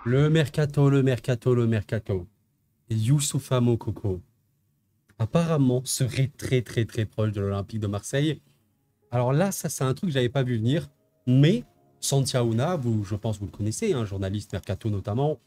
Le mercato, le mercato, le mercato. Youssoupha Moukoko, apparemment, serait très très très proche de l'Olympique de Marseille. Alors là, ça c'est un truc que j'avais pas vu venir. Mais Santiago Auna, vous, je pense que vous le connaissez, un journaliste mercato notamment,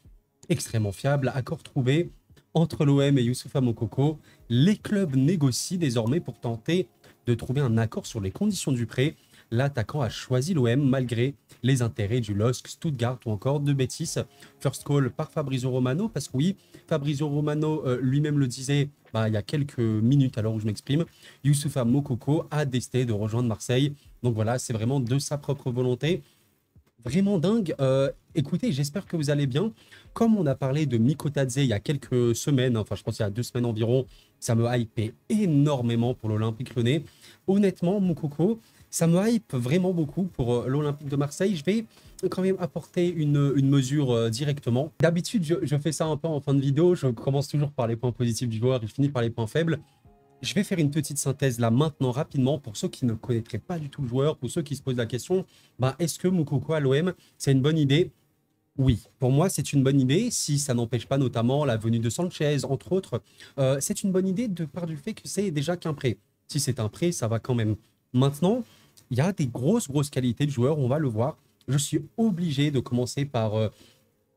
extrêmement fiable, accord trouvé entre l'OM et Youssoupha Moukoko. Les clubs négocient désormais pour tenter de trouver un accord sur les conditions du prêt. L'attaquant a choisi l'OM malgré les intérêts du LOSC, Stuttgart ou encore de Betis. First call par Fabrizio Romano, parce que oui, Fabrizio Romano lui-même le disait il y a quelques minutes à l'heure où je m'exprime, Youssoupha Moukoko a décidé de rejoindre Marseille. Donc voilà, c'est vraiment de sa propre volonté. Vraiment dingue. Écoutez, j'espère que vous allez bien. Comme on a parlé de Mikotadze il y a quelques semaines, enfin je pense il y a 2 semaines environ, ça me hypait énormément pour l'Olympique Lyonnais. Honnêtement, Moukoko, ça me hype vraiment beaucoup pour l'Olympique de Marseille. Je vais quand même apporter une mesure directement. D'habitude, je fais ça un peu en fin de vidéo. Je commence toujours par les points positifs du joueur et je finis par les points faibles. Je vais faire une petite synthèse là maintenant rapidement pour ceux qui ne connaîtraient pas du tout le joueur, pour ceux qui se posent la question, est-ce que Moukoko à l'OM, c'est une bonne idée? Oui, pour moi c'est une bonne idée, si ça n'empêche pas notamment la venue de Sanchez, entre autres. C'est une bonne idée de par du fait que c'est déjà qu'un prêt. Si c'est un prêt, ça va quand même. Maintenant, il y a des grosses qualités de joueur, on va le voir. Je suis obligé de commencer par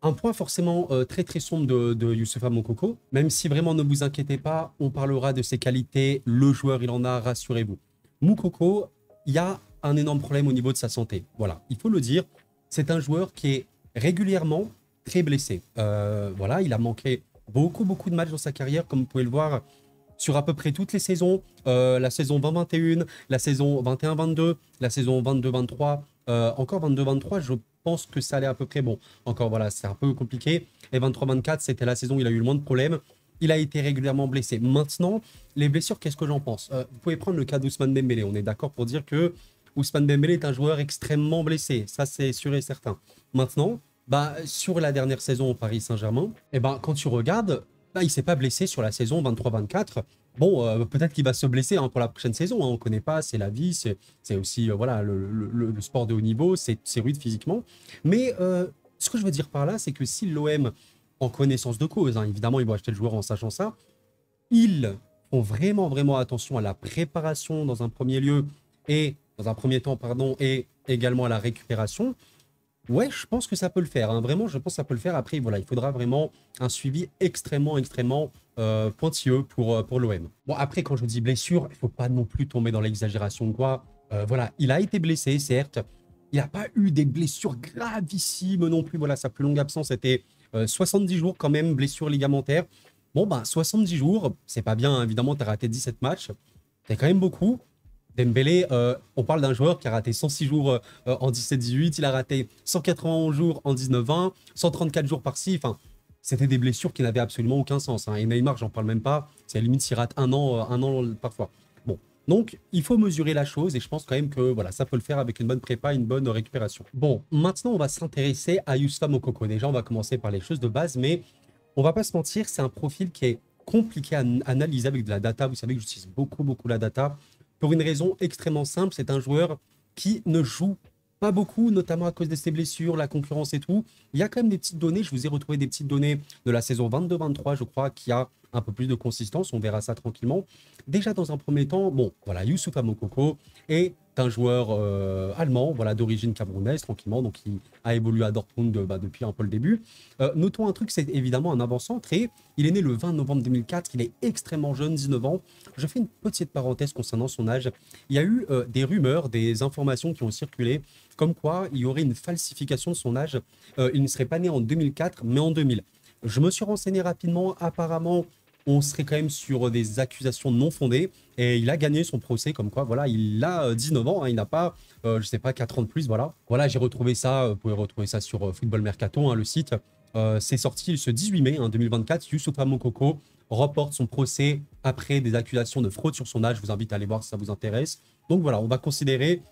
un point forcément très sombre de Youssoupha Moukoko, même si vraiment ne vous inquiétez pas, on parlera de ses qualités, le joueur il en a, rassurez-vous. Moukoko, il y a un énorme problème au niveau de sa santé, voilà, il faut le dire, c'est un joueur qui est régulièrement très blessé. Voilà, il a manqué beaucoup de matchs dans sa carrière, comme vous pouvez le voir, sur à peu près toutes les saisons, la saison 2021, la saison 21-22, la saison 22-23, encore 22-23, je pense que ça allait à peu près bon. Encore voilà, c'est un peu compliqué. Et 23-24, c'était la saison où il a eu le moins de problèmes. Il a été régulièrement blessé. Maintenant, les blessures, qu'est-ce que j'en pense? Vous pouvez prendre le cas d'Ousmane Dembélé. On est d'accord pour dire que Ousmane Dembélé est un joueur extrêmement blessé. Ça, c'est sûr et certain. Maintenant, sur la dernière saison au Paris Saint-Germain, quand tu regardes, il s'est pas blessé sur la saison 23-24. Bon, peut-être qu'il va se blesser pour la prochaine saison. On ne connaît pas, c'est la vie, c'est aussi voilà, le sport de haut niveau, c'est rude physiquement. Mais ce que je veux dire par là, c'est que si l'OM, en connaissance de cause, évidemment, ils vont acheter le joueur en sachant ça, ils font vraiment attention à la préparation dans un premier lieu et dans un premier temps, pardon, et également à la récupération. Ouais, je pense que ça peut le faire. Vraiment, je pense que ça peut le faire. Après, voilà, il faudra vraiment un suivi extrêmement pointilleux pour l'OM. Bon, après, quand je dis blessure, il ne faut pas non plus tomber dans l'exagération de quoi. Voilà, il a été blessé, certes. Il n'a pas eu des blessures gravissimes non plus. Voilà, sa plus longue absence était 70 jours quand même, blessure ligamentaire. Bon, 70 jours, c'est pas bien, évidemment, tu as raté 17 matchs. C'est quand même beaucoup. Dembélé, on parle d'un joueur qui a raté 106 jours en 17-18, il a raté 191 jours en 19-20, 134 jours par-ci. Enfin, c'était des blessures qui n'avaient absolument aucun sens. Et Neymar, j'en parle même pas. C'est à la limite s'il rate un an parfois. Bon, donc il faut mesurer la chose et je pense quand même que voilà, ça peut le faire avec une bonne prépa, une bonne récupération. Bon, maintenant on va s'intéresser à Youssoupha Moukoko. Déjà, on va commencer par les choses de base, mais on va pas se mentir, c'est un profil qui est compliqué à analyser avec de la data. Vous savez que j'utilise beaucoup la data. Pour une raison extrêmement simple, c'est un joueur qui ne joue pas beaucoup, notamment à cause de ses blessures, la concurrence et tout. Il y a quand même des petites données, je vous ai retrouvé des petites données de la saison 22-23, je crois, qui a un peu plus de consistance, on verra ça tranquillement. Déjà, dans un premier temps, bon, voilà, Youssoupha Moukoko est un joueur allemand, voilà, d'origine camerounaise, tranquillement, donc il a évolué à Dortmund depuis un peu le début. Notons un truc, c'est évidemment un avant-centre et il est né le 20 novembre 2004, il est extrêmement jeune, 19 ans. Je fais une petite parenthèse concernant son âge. Il y a eu des rumeurs, des informations qui ont circulé, comme quoi il y aurait une falsification de son âge. Il ne serait pas né en 2004, mais en 2000. Je me suis renseigné rapidement, apparemment, on serait quand même sur des accusations non fondées. Et il a gagné son procès, comme quoi, voilà, il a 19 ans, il n'a pas, je sais pas, 4 ans de plus, voilà. Voilà, j'ai retrouvé ça, vous pouvez retrouver ça sur Football Mercato, le site. C'est sorti ce 18 mai 2024. Youssoupha Moukoko reporte son procès après des accusations de fraude sur son âge. Je vous invite à aller voir si ça vous intéresse. Donc voilà, on va considérer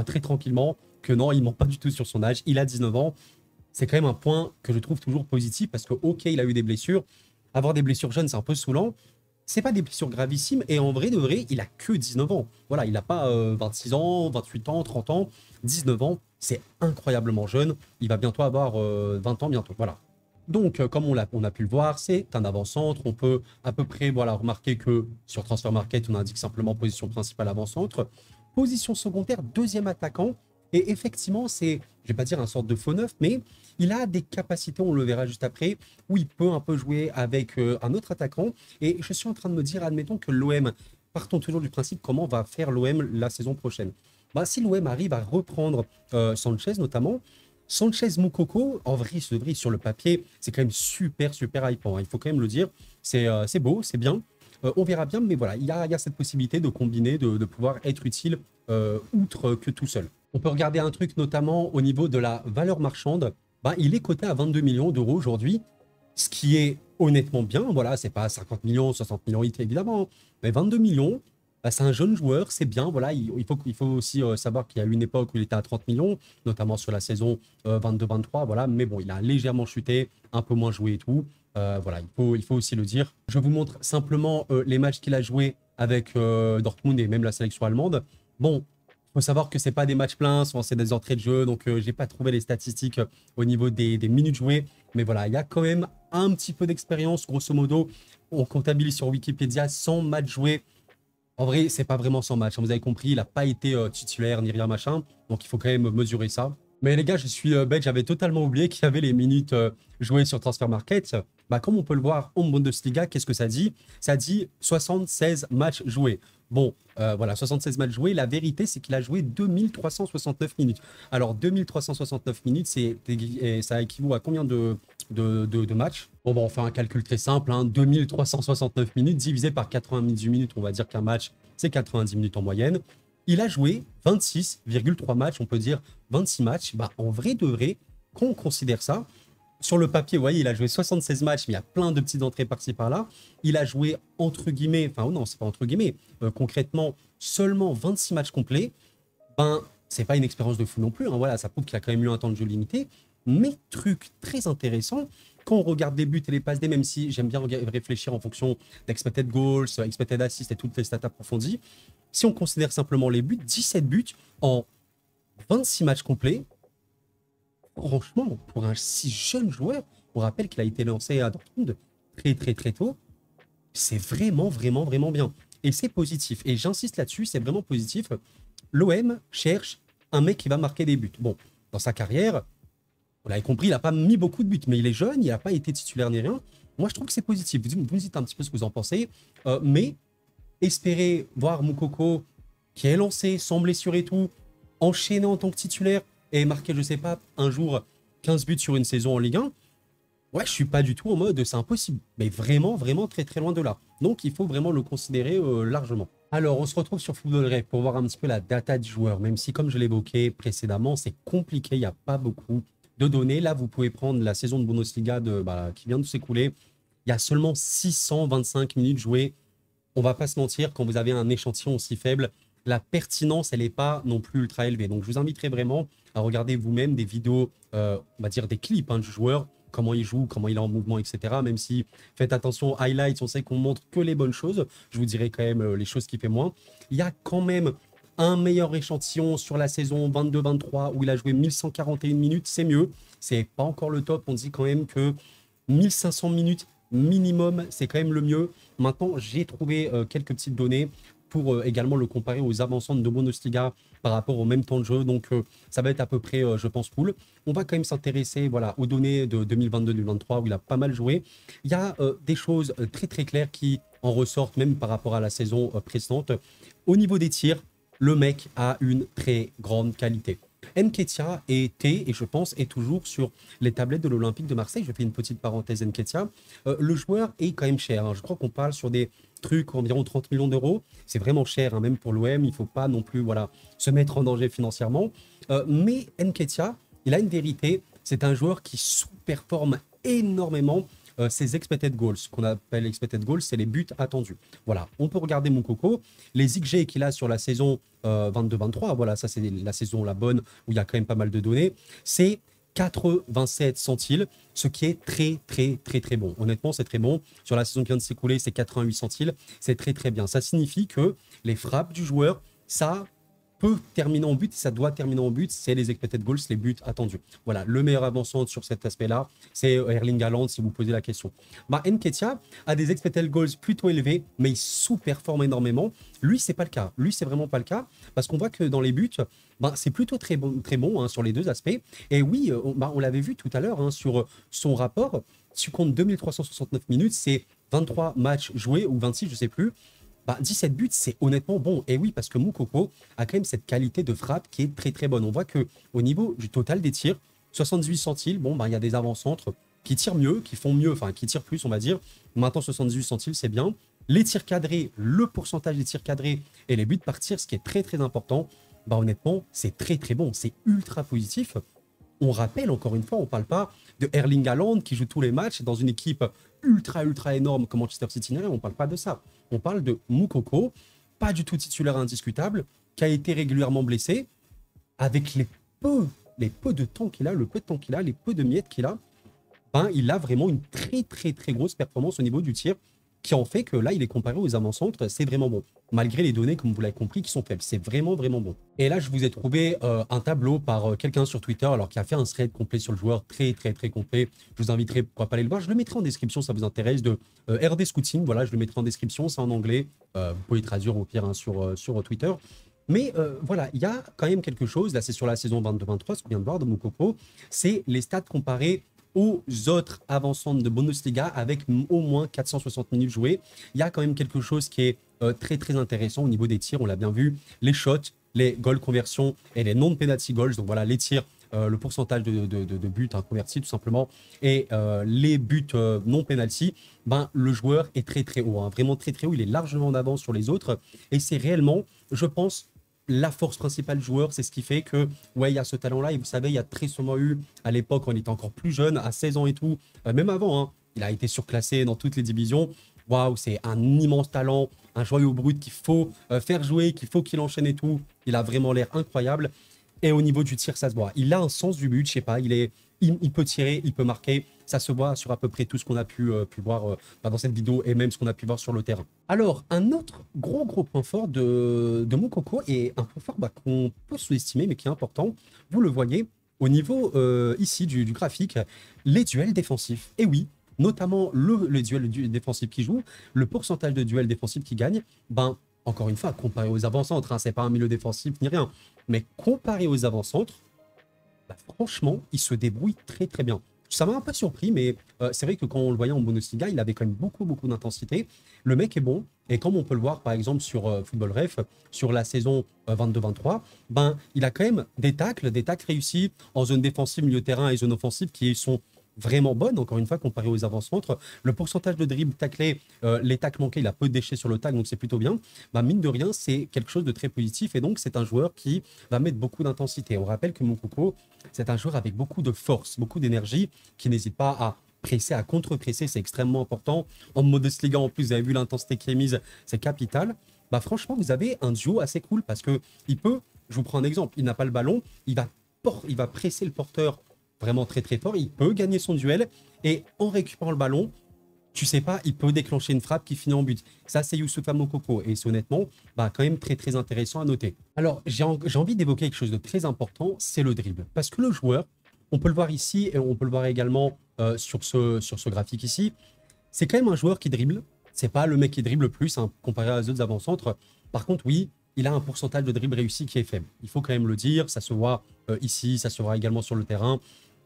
très tranquillement que non, il ment pas du tout sur son âge. Il a 19 ans. C'est quand même un point que je trouve toujours positif parce que, ok, il a eu des blessures. Avoir des blessures jeunes, c'est un peu saoulant. C'est pas des blessures gravissimes et en vrai de vrai, il a que 19 ans. Voilà, il n'a pas 26 ans, 28 ans, 30 ans. 19 ans, c'est incroyablement jeune. Il va bientôt avoir 20 ans bientôt. Voilà. Donc, comme on a pu le voir, c'est un avant-centre. On peut à peu près voilà, remarquer que sur Transfer Market, on indique simplement position principale avant-centre. Position secondaire, deuxième attaquant. Et effectivement, c'est, je vais pas dire un sorte de faux neuf, mais il a des capacités, on le verra juste après, où il peut un peu jouer avec un autre attaquant. Et je suis en train de me dire, admettons que l'OM, partons toujours du principe, comment va faire l'OM la saison prochaine. Bah, si l'OM arrive à reprendre Sanchez notamment, Sanchez Moukoko, en vrai, ce vrai, sur le papier, c'est quand même super, super hypant, hein. Il faut quand même le dire. C'est beau, c'est bien. On verra bien, mais voilà, il y a cette possibilité de combiner, de pouvoir être utile outre que tout seul. On peut regarder un truc notamment au niveau de la valeur marchande. Bah, il est coté à 22 millions d'euros aujourd'hui, ce qui est honnêtement bien. Voilà, c'est pas 50 millions, 60 millions évidemment, hein, mais 22 millions. Bah, c'est un jeune joueur, c'est bien. Voilà, il faut aussi savoir qu'il y a eu une époque où il était à 30 millions, notamment sur la saison 22-23. Voilà, mais bon, il a légèrement chuté, un peu moins joué et tout. Voilà, il faut aussi le dire. Je vous montre simplement les matchs qu'il a joués avec Dortmund et même la sélection allemande. Bon, il faut savoir que c'est pas des matchs pleins, souvent c'est des entrées de jeu, donc j'ai pas trouvé les statistiques au niveau des minutes jouées. Mais voilà, il y a quand même un petit peu d'expérience, grosso modo. On comptabilise sur Wikipédia 100 matchs joués. En vrai, c'est pas vraiment 100 matchs, hein. Vous avez compris, il n'a pas été titulaire ni rien machin. Donc il faut quand même mesurer ça. Mais les gars, je suis bête, j'avais totalement oublié qu'il y avait les minutes jouées sur Transfer Market. Bah, comme on peut le voir en Bundesliga, qu'est-ce que ça dit? Ça dit 76 matchs joués. Bon, voilà, 76 matchs joués. La vérité, c'est qu'il a joué 2369 minutes. Alors, 2369 minutes, ça équivaut à combien de matchs? Bon, bah, on fait un calcul très simple, hein. 2369 minutes divisé par 98 minutes. On va dire qu'un match, c'est 90 minutes en moyenne. Il a joué 26,3 matchs, on peut dire 26 matchs. Bah, en vrai de vrai, quand on considère ça, sur le papier, vous voyez, il a joué 76 matchs, mais il y a plein de petites entrées par-ci par-là. Il a joué entre guillemets, enfin, oh non, c'est pas entre guillemets, concrètement, seulement 26 matchs complets. Ben, c'est pas une expérience de fou non plus, hein. Voilà, ça prouve qu'il a quand même eu un temps de jeu limité. Mais truc très intéressant, quand on regarde les buts et les passes D, même si j'aime bien réfléchir en fonction d'expected goals, expected assists et toutes les stats approfondies, si on considère simplement les buts, 17 buts en 26 matchs complets, franchement, pour un si jeune joueur, on rappelle qu'il a été lancé à Dortmund très tôt, c'est vraiment, vraiment, vraiment bien. Et c'est positif. Et j'insiste là-dessus, c'est vraiment positif. L'OM cherche un mec qui va marquer des buts. Bon, dans sa carrière, vous l'avez compris, il n'a pas mis beaucoup de buts, mais il est jeune, il n'a pas été titulaire ni rien. Moi, je trouve que c'est positif. Vous me dites un petit peu ce que vous en pensez. Mais espérer voir Moukoko, qui est lancé, sans blessure et tout, enchaîner en tant que titulaire et marquer, je sais pas, un jour 15 buts sur une saison en Ligue 1, ouais, je suis pas du tout en mode c'est impossible. Mais vraiment, vraiment très loin de là. Donc, il faut vraiment le considérer largement. Alors, on se retrouve sur Football Ref pour voir un petit peu la data du joueur, même si, comme je l'évoquais précédemment, c'est compliqué, il n'y a pas beaucoup de données. Là, vous pouvez prendre la saison de Bundesliga qui vient de s'écouler. Il y a seulement 625 minutes jouées. On va pas se mentir, quand vous avez un échantillon aussi faible, la pertinence, elle n'est pas non plus ultra élevée. Donc, je vous inviterai vraiment à regarder vous-même des vidéos, on va dire des clips du joueur, comment il joue, comment il est en mouvement, etc. Même si, faites attention, highlights, on sait qu'on montre que les bonnes choses. Je vous dirai quand même les choses qui fait moins. Il y a quand même un meilleur échantillon sur la saison 22-23 où il a joué 1141 minutes, c'est mieux. C'est pas encore le top, on dit quand même que 1500 minutes minimum, c'est quand même le mieux. Maintenant, j'ai trouvé quelques petites données pour également le comparer aux avancantes de Bundesliga par rapport au même temps de jeu. Donc, ça va être à peu près, je pense, cool. On va quand même s'intéresser voilà, aux données de 2022-2023 où il a pas mal joué. Il y a des choses très claires qui en ressortent même par rapport à la saison précédente. Au niveau des tirs, le mec a une très grande qualité. Nketiah était, et je pense, est toujours sur les tablettes de l'Olympique de Marseille. Je fais une petite parenthèse Nketiah. Le joueur est quand même cher, hein. Je crois qu'on parle sur des trucs environ 30 millions d'euros. C'est vraiment cher, hein, même pour l'OM. Il ne faut pas non plus voilà, se mettre en danger financièrement. Mais Nketiah, il a une vérité. C'est un joueur qui sous-performe énormément ses expected goals. Ce qu'on appelle expected goals, c'est les buts attendus. Voilà, on peut regarder Moukoko. Les XG qu'il a sur la saison 22-23, voilà, ça c'est la saison la bonne où il y a quand même pas mal de données. C'est 87 centiles, ce qui est très bon. Honnêtement, c'est très bon. Sur la saison qui vient de s'écouler, c'est 88 centiles. C'est très bien. Ça signifie que les frappes du joueur, ça peut terminer en but, et ça doit terminer en but, c'est les expected goals, les buts attendus. Voilà, le meilleur avançant sur cet aspect-là, c'est Erling Haaland, si vous posez la question. Bah, Nketiah a des expected goals plutôt élevés, mais il sous-performe énormément. Lui, c'est pas le cas. Lui, c'est vraiment pas le cas, parce qu'on voit que dans les buts, bah, c'est plutôt très bon hein, sur les deux aspects. Et oui, on l'avait vu tout à l'heure hein, sur son rapport. Si tu comptes 2369 minutes, c'est 23 matchs joués, ou 26, je sais plus. Bah, 17 buts, c'est honnêtement bon. Et oui, parce que Moukoko a quand même cette qualité de frappe qui est très très bonne. On voit qu'au niveau du total des tirs, 78 centiles, bon, bah, il y a des avant-centres qui tirent mieux, qui font mieux, enfin qui tirent plus, on va dire. Maintenant, 78 centiles, c'est bien. Les tirs cadrés, le pourcentage des tirs cadrés et les buts par tir, ce qui est très très important, bah, honnêtement, c'est très très bon. C'est ultra positif. On rappelle, encore une fois, on ne parle pas de Erling Haaland qui joue tous les matchs dans une équipe ultra énorme comme Manchester City. On ne parle pas de ça. On parle de Moukoko, pas du tout titulaire indiscutable, qui a été régulièrement blessé, avec les peu de temps qu'il a, le peu de temps qu'il a, les peu de miettes qu'il a, ben, il a vraiment une très grosse performance au niveau du tir, qui en fait que là, il est comparé aux avant-centres, c'est vraiment bon. Malgré les données, comme vous l'avez compris, qui sont faibles. C'est vraiment bon. Et là, je vous ai trouvé un tableau par quelqu'un sur Twitter, alors qui a fait un thread complet sur le joueur, très complet. Je vous inviterai, pourquoi pas aller le voir. Je le mettrai en description, ça vous intéresse, de RD Scouting. Voilà, je le mettrai en description, c'est en anglais. Vous pouvez traduire au pire hein, sur Twitter. Mais voilà, il y a quand même quelque chose, là c'est sur la saison 22-23, ce qu'on vient de voir de Moukoko, c'est les stats comparés aux autres avancantes de Bundesliga avec au moins 460 minutes jouées. Il y a quand même quelque chose qui est très intéressant au niveau des tirs, on l'a bien vu, les shots, les goals conversions et les non-penalty goals, donc voilà, les tirs, le pourcentage de buts hein, convertis tout simplement, et les buts non penalty, ben, le joueur est très haut, hein, vraiment très haut, il est largement en avance sur les autres, et c'est réellement, je pense, la force principale du joueur, c'est ce qui fait que, ouais, il y a ce talent-là. Et vous savez, il y a très sûrement eu, à l'époque, quand il était encore plus jeune, à 16 ans et tout, même avant, hein, il a été surclassé dans toutes les divisions. Waouh, c'est un immense talent, un joyau brut qu'il faut faire jouer, qu'il faut qu'il enchaîne et tout. Il a vraiment l'air incroyable. Et au niveau du tir, ça se voit. Il a un sens du but, je sais pas, il peut tirer, il peut marquer. Ça se voit sur à peu près tout ce qu'on a pu voir dans cette vidéo et même ce qu'on a pu voir sur le terrain. Alors, un autre gros point fort de Moukoko et un point fort qu'on peut sous-estimer mais qui est important, vous le voyez au niveau ici du graphique, les duels défensifs. Et oui, notamment le duel défensif qui joue, le pourcentage de duels défensifs qui gagne, ben, encore une fois, comparé aux avant-centres, hein, c'est pas un milieu défensif ni rien, mais comparé aux avant-centres, bah, franchement, il se débrouille très bien. Ça m'a un peu surpris, mais c'est vrai que quand on le voyait en Bundesliga, il avait quand même beaucoup d'intensité. Le mec est bon, et comme on peut le voir par exemple sur Football Ref, sur la saison 22-23, ben, il a quand même des tacles réussis en zone défensive, milieu terrain et zone offensive qui sont vraiment bonne, encore une fois, comparé aux avant-centres. Le pourcentage de dribble taclé, les tacles manqués, il a peu de déchets sur le tacle, donc c'est plutôt bien. Bah, mine de rien, c'est quelque chose de très positif et donc c'est un joueur qui va mettre beaucoup d'intensité. On rappelle que Moukoko, c'est un joueur avec beaucoup de force, beaucoup d'énergie, qui n'hésite pas à presser, à contre-presser, c'est extrêmement important. En Bundesliga, en plus, vous avez vu l'intensité qui est mise, c'est capital. Bah, franchement, vous avez un duo assez cool parce que il peut, je vous prends un exemple, il n'a pas le ballon, il va presser le porteur vraiment très fort, il peut gagner son duel et en récupérant le ballon, tu sais pas, il peut déclencher une frappe qui finit en but. Ça, c'est Youssoufa Moukoko et c'est honnêtement bah, quand même très intéressant à noter. Alors, j'ai envie d'évoquer quelque chose de très important, c'est le dribble. Parce que le joueur, on peut le voir ici et on peut le voir également sur ce graphique ici, c'est quand même un joueur qui dribble. C'est pas le mec qui dribble le plus hein, comparé aux autres avant-centres. Par contre, oui, il a un pourcentage de dribble réussi qui est faible. Il faut quand même le dire, ça se voit ici, ça se voit également sur le terrain.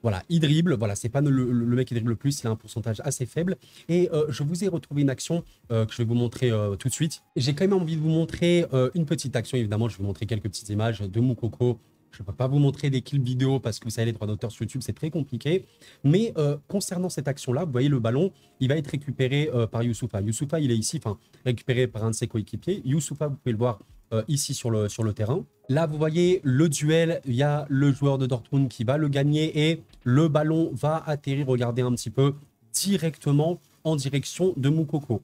Voilà, il dribble, voilà, c'est pas le mec qui dribble le plus, il a un pourcentage assez faible. Et je vous ai retrouvé une action que je vais vous montrer tout de suite. J'ai quand même envie de vous montrer une petite action, évidemment, je vais vous montrer quelques petites images de Moukoko. Je ne peux pas vous montrer des clips vidéo parce que vous savez, les droits d'auteur sur YouTube, c'est très compliqué. Mais concernant cette action-là, vous voyez le ballon, il va être récupéré par Youssoufa. Youssoufa, il est ici, enfin, récupéré par un de ses coéquipiers. Youssoufa, vous pouvez le voir ici sur le terrain. Là, vous voyez le duel, il y a le joueur de Dortmund qui va le gagner et le ballon va atterrir, regardez un petit peu, directement en direction de Moukoko.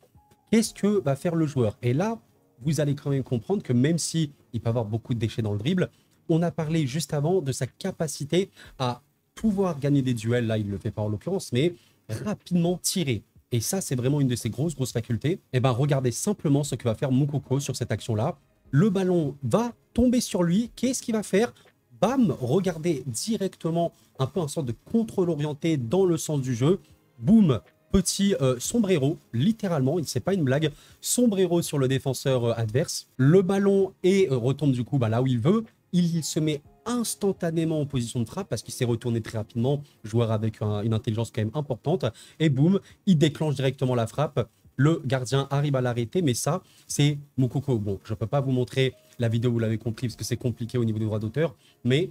Qu'est-ce que va faire le joueur? Et là, vous allez quand même comprendre que même si il peut avoir beaucoup de déchets dans le dribble, on a parlé juste avant de sa capacité à pouvoir gagner des duels, là il ne le fait pas en l'occurrence, mais rapidement tirer. Et ça, c'est vraiment une de ses grosses facultés. Et bien, regardez simplement ce que va faire Moukoko sur cette action-là. Le ballon va tomber sur lui. Qu'est-ce qu'il va faire? Bam, regardez directement un peu un sorte de contrôle orienté dans le sens du jeu. Boum, petit sombrero, littéralement, c'est pas une blague, sombrero sur le défenseur adverse. Le ballon retombe du coup là où il veut. Il se met instantanément en position de frappe parce qu'il s'est retourné très rapidement, joueur avec une intelligence quand même importante. Et boum, il déclenche directement la frappe. Le gardien arrive à l'arrêter, mais ça, c'est Moukoko. Bon, je ne peux pas vous montrer la vidéo, vous l'avez compris, parce que c'est compliqué au niveau des droits d'auteur. Mais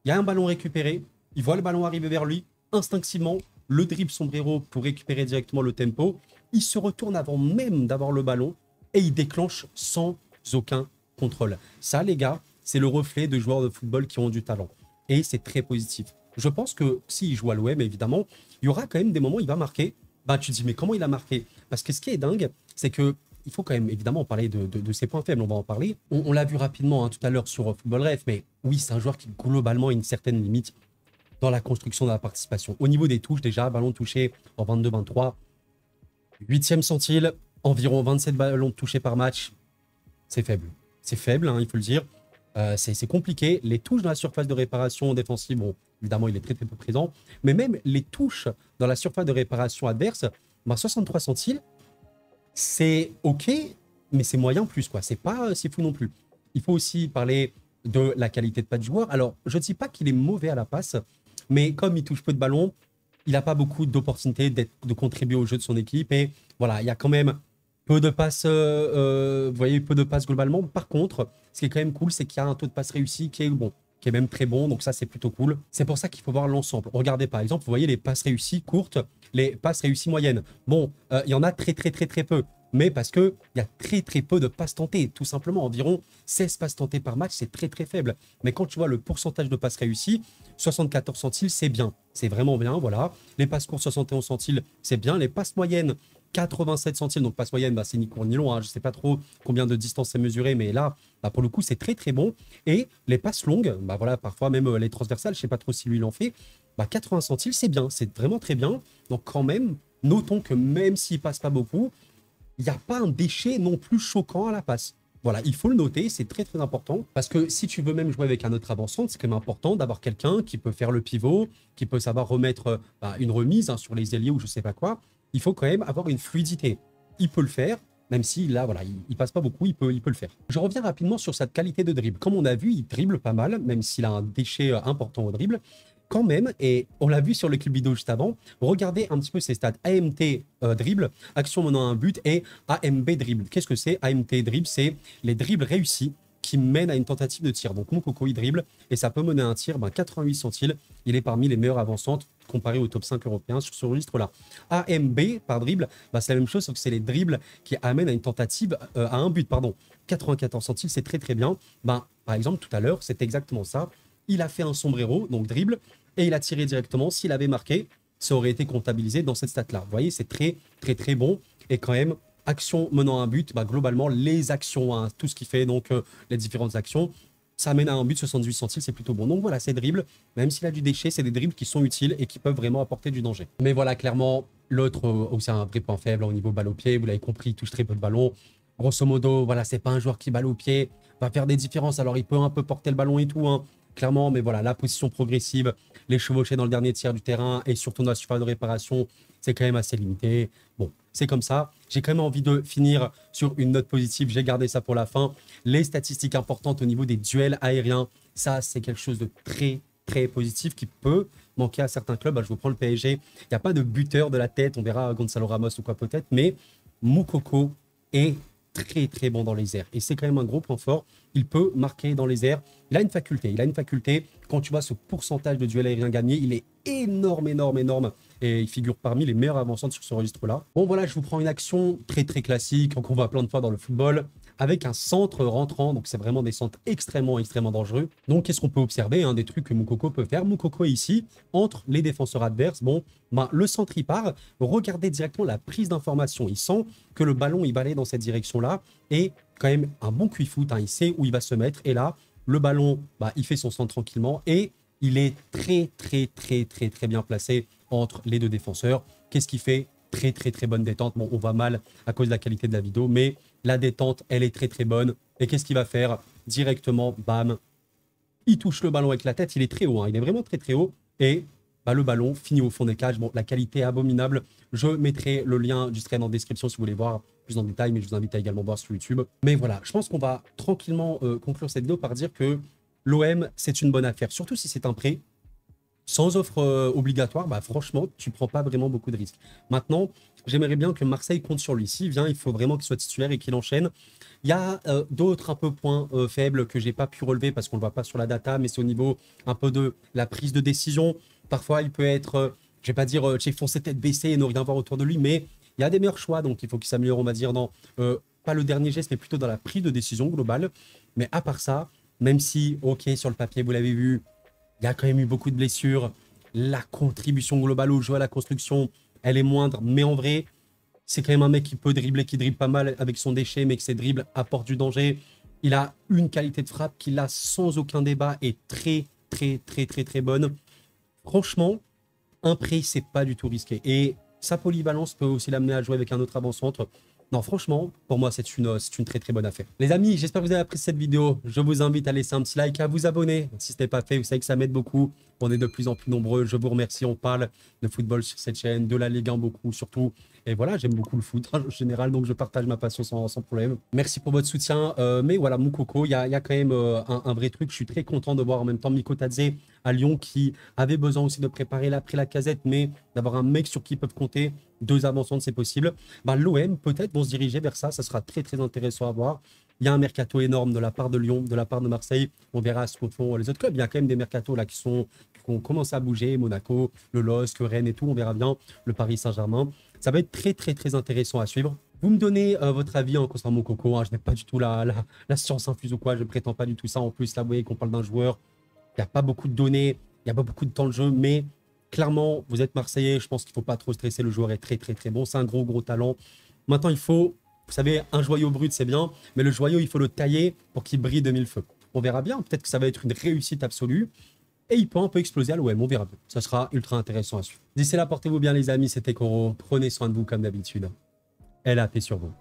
il y a un ballon récupéré, il voit le ballon arriver vers lui, instinctivement, le dribble sombrero pour récupérer directement le tempo. Il se retourne avant même d'avoir le ballon et il déclenche sans aucun contrôle. Ça, les gars, c'est le reflet de joueurs de football qui ont du talent. Et c'est très positif. Je pense que s'il joue à l'OM, évidemment, il y aura quand même des moments où il va marquer. Bah, tu te dis, mais comment il a marqué? Parce que ce qui est dingue, c'est que il faut quand même évidemment parler de ses points faibles, on va en parler. On l'a vu rapidement tout à l'heure sur Football Ref, mais oui, c'est un joueur qui globalement a une certaine limite dans la construction de la participation. Au niveau des touches, déjà, ballon touché en 22-23, 8e centile, environ 27 ballons touchés par match, c'est faible. C'est faible, hein, il faut le dire. C'est compliqué. Les touches dans la surface de réparation défensive, bon, évidemment, il est très très peu présent. Mais même les touches dans la surface de réparation adverse, 63 centiles, c'est OK, mais c'est moyen plus, quoi. C'est pas si fou non plus. Il faut aussi parler de la qualité de passe du joueur. Alors, je ne dis pas qu'il est mauvais à la passe, mais comme il touche peu de ballons, il n'a pas beaucoup d'opportunités de contribuer au jeu de son équipe. Et voilà, il y a quand même peu de passes, vous voyez, peu de passes globalement. Par contre, ce qui est quand même cool, c'est qu'il y a un taux de passe réussi qui est bon, qui est même très bon. Donc ça, c'est plutôt cool. C'est pour ça qu'il faut voir l'ensemble. Regardez, par exemple, vous voyez les passes réussies courtes, les passes réussies moyennes. Bon, il y en a très peu. Mais parce qu'il y a très peu de passes tentées. Tout simplement, environ 16 passes tentées par match, c'est très faible. Mais quand tu vois le pourcentage de passes réussies, 74 centiles, c'est bien. C'est vraiment bien, voilà. Les passes courtes, 71 centiles, c'est bien. Les passes moyennes, 87 centiles. Donc passe moyenne, c'est ni court ni long. Hein. Je ne sais pas trop combien de distance c'est mesuré, mais là, pour le coup, c'est très bon. Et les passes longues, voilà, parfois même les transversales, je ne sais pas trop si lui il en fait, 80 centiles, c'est bien. C'est vraiment très bien. Donc quand même, notons que même s'il passe pas beaucoup, il n'y a pas un déchet non plus choquant à la passe. Voilà, il faut le noter, c'est très important. Parce que si tu veux même jouer avec un autre avant-centre, c'est quand même important d'avoir quelqu'un qui peut faire le pivot, qui peut savoir remettre une remise sur les ailiers ou je sais pas quoi. Il faut quand même avoir une fluidité. Il peut le faire, même si là, voilà, il passe pas beaucoup, il peut le faire. Je reviens rapidement sur cette qualité de dribble. Comme on a vu, il dribble pas mal, même s'il a un déchet important au dribble. Quand même, et on l'a vu sur le clip vidéo juste avant, regardez un petit peu ses stats. AMT dribble, action menant à un but, et AMB dribble. Qu'est-ce que c'est? AMT dribble, c'est les dribbles réussis qui mènent à une tentative de tir. Donc Moukoko, il dribble, et ça peut mener à un tir, 88 centiles. Il est parmi les meilleurs avancantes comparé au top 5 européen sur ce registre-là. AMB, par dribble, c'est la même chose, sauf que c'est les dribbles qui amènent à une tentative, à un but, pardon. 94 centiles, c'est très bien. Par exemple, tout à l'heure, c'est exactement ça. Il a fait un sombrero, donc dribble, et il a tiré directement. S'il avait marqué, ça aurait été comptabilisé dans cette stat-là. Vous voyez, c'est très bon. Et quand même, action menant à un but, globalement, les actions, hein, tout ce qui fait donc les différentes actions, ça amène à un but, 78 centiles, c'est plutôt bon. Donc voilà, ces dribbles, même s'il a du déchet, c'est des dribbles qui sont utiles et qui peuvent vraiment apporter du danger. Mais voilà, clairement, l'autre, c'est un vrai point faible au niveau balle au pied. Vous l'avez compris, il touche très peu de ballon. Grosso modo, voilà, c'est pas un joueur qui balle au pied, va faire des différences. Alors, il peut un peu porter le ballon et tout, hein, clairement, mais voilà, la position progressive, les chevauchés dans le dernier tiers du terrain et surtout dans la surface de réparation, c'est quand même assez limité. Bon, c'est comme ça. J'ai quand même envie de finir sur une note positive. J'ai gardé ça pour la fin. Les statistiques importantes au niveau des duels aériens, ça, c'est quelque chose de très positif qui peut manquer à certains clubs. Je vous prends le PSG. Il n'y a pas de buteur de la tête. On verra Gonzalo Ramos ou quoi peut-être. Mais Moukoko est très bon dans les airs. Et c'est quand même un gros point fort. Il peut marquer dans les airs. Il a une faculté. Quand tu vois ce pourcentage de duels aériens gagnés, il est énorme. Et il figure parmi les meilleurs avancantes sur ce registre-là. Bon, voilà, je vous prends une action très classique, qu'on voit plein de fois dans le football, avec un centre rentrant. Donc, c'est vraiment des centres extrêmement dangereux. Donc, qu'est-ce qu'on peut observer, hein, des trucs que Moukoko peut faire. Moukoko est ici, entre les défenseurs adverses. Bon, le centre, il part. Regardez directement la prise d'information. Il sent que le ballon, il va aller dans cette direction-là. Et quand même, un bon QI-foot, hein, il sait où il va se mettre. Et là, le ballon, il fait son centre tranquillement. Et il est très bien placé entre les deux défenseurs. Qu'est-ce qu'il fait? très très très bonne détente. Bon, on voit mal à cause de la qualité de la vidéo, mais la détente, elle est très très bonne. Et qu'est-ce qu'il va faire? Directement, bam, il touche le ballon avec la tête. Il est très haut, hein, il est vraiment très très haut. Et bah, le ballon finit au fond des cages. Bon, la qualité est abominable. Je mettrai le lien du stream en description si vous voulez voir plus en détail, mais je vous invite à également voir sur YouTube. Mais voilà, je pense qu'on va tranquillement conclure cette vidéo par dire que l'OM, c'est une bonne affaire, surtout si c'est un prêt. Sans offre obligatoire, bah franchement, tu prends pas vraiment beaucoup de risques. Maintenant, j'aimerais bien que Marseille compte sur lui. S'il vient, il faut vraiment qu'il soit titulaire et qu'il enchaîne. Il y a d'autres un peu points faibles que j'ai pas pu relever parce qu'on ne le voit pas sur la data, mais c'est au niveau un peu de la prise de décision. Parfois, il peut être, je vais pas dire foncer tête baissée et ne rien voir autour de lui, mais il y a des meilleurs choix, donc il faut qu'il s'améliore, on va dire, dans pas le dernier geste, mais plutôt dans la prise de décision globale. Mais à part ça, même si, ok, sur le papier, vous l'avez vu, il y a quand même eu beaucoup de blessures. La contribution globale au jeu, à la construction, elle est moindre. Mais en vrai, c'est quand même un mec qui peut dribbler, qui dribble pas mal avec son déchet, mais que ses dribbles apportent du danger. Il a une qualité de frappe qui, là, sans aucun débat, est très, très, très, très, très bonne. Franchement, un prêt, c'est pas du tout risqué. Et sa polyvalence peut aussi l'amener à jouer avec un autre avant-centre. Non, franchement, pour moi, c'est une très très bonne affaire. Les amis, j'espère que vous avez apprécié cette vidéo. Je vous invite à laisser un petit like, à vous abonner. Si ce n'est pas fait, vous savez que ça m'aide beaucoup. On est de plus en plus nombreux. Je vous remercie. On parle de football sur cette chaîne, de la Ligue 1 beaucoup surtout. Et voilà, j'aime beaucoup le foot en général, donc je partage ma passion sans problème. Merci pour votre soutien. Mais voilà, Moukoko, il y a quand même un vrai truc. Je suis très content de voir en même temps Mikotadze à Lyon qui avait besoin aussi de préparer l'après-Lacazette, mais d'avoir un mec sur qui ils peuvent compter. 2 avant-centres, c'est possible. Bah, l'OM, peut-être, vont se diriger vers ça. Ça sera très, très intéressant à voir. Il y a un mercato énorme de la part de Lyon, de la part de Marseille. On verra ce que font les autres clubs. Il y a quand même des mercatos là qui ont commencé à bouger. Monaco, le LOSC, Rennes et tout. On verra bien. Le Paris Saint-Germain. Ça va être très, très, très intéressant à suivre. Vous me donnez votre avis en concernant Moukoko. Hein. Je n'ai pas du tout la science infuse ou quoi. Je ne prétends pas du tout ça. En plus, là, vous voyez qu'on parle d'un joueur. Il n'y a pas beaucoup de données. Il n'y a pas beaucoup de temps de jeu. Mais clairement, vous êtes Marseillais. Je pense qu'il ne faut pas trop stresser. Le joueur est très, très, très bon. C'est un gros, gros talent. Maintenant, il faut, vous savez, un joyau brut, c'est bien. Mais le joyau, il faut le tailler pour qu'il brille de mille feux. On verra bien. Peut-être que ça va être une réussite absolue. Et il peut un peu exploser à l'OM, on verra bien. Ça sera ultra intéressant à suivre. D'ici là, portez-vous bien les amis, c'était Koro. Prenez soin de vous comme d'habitude. Elle a paix sur vous.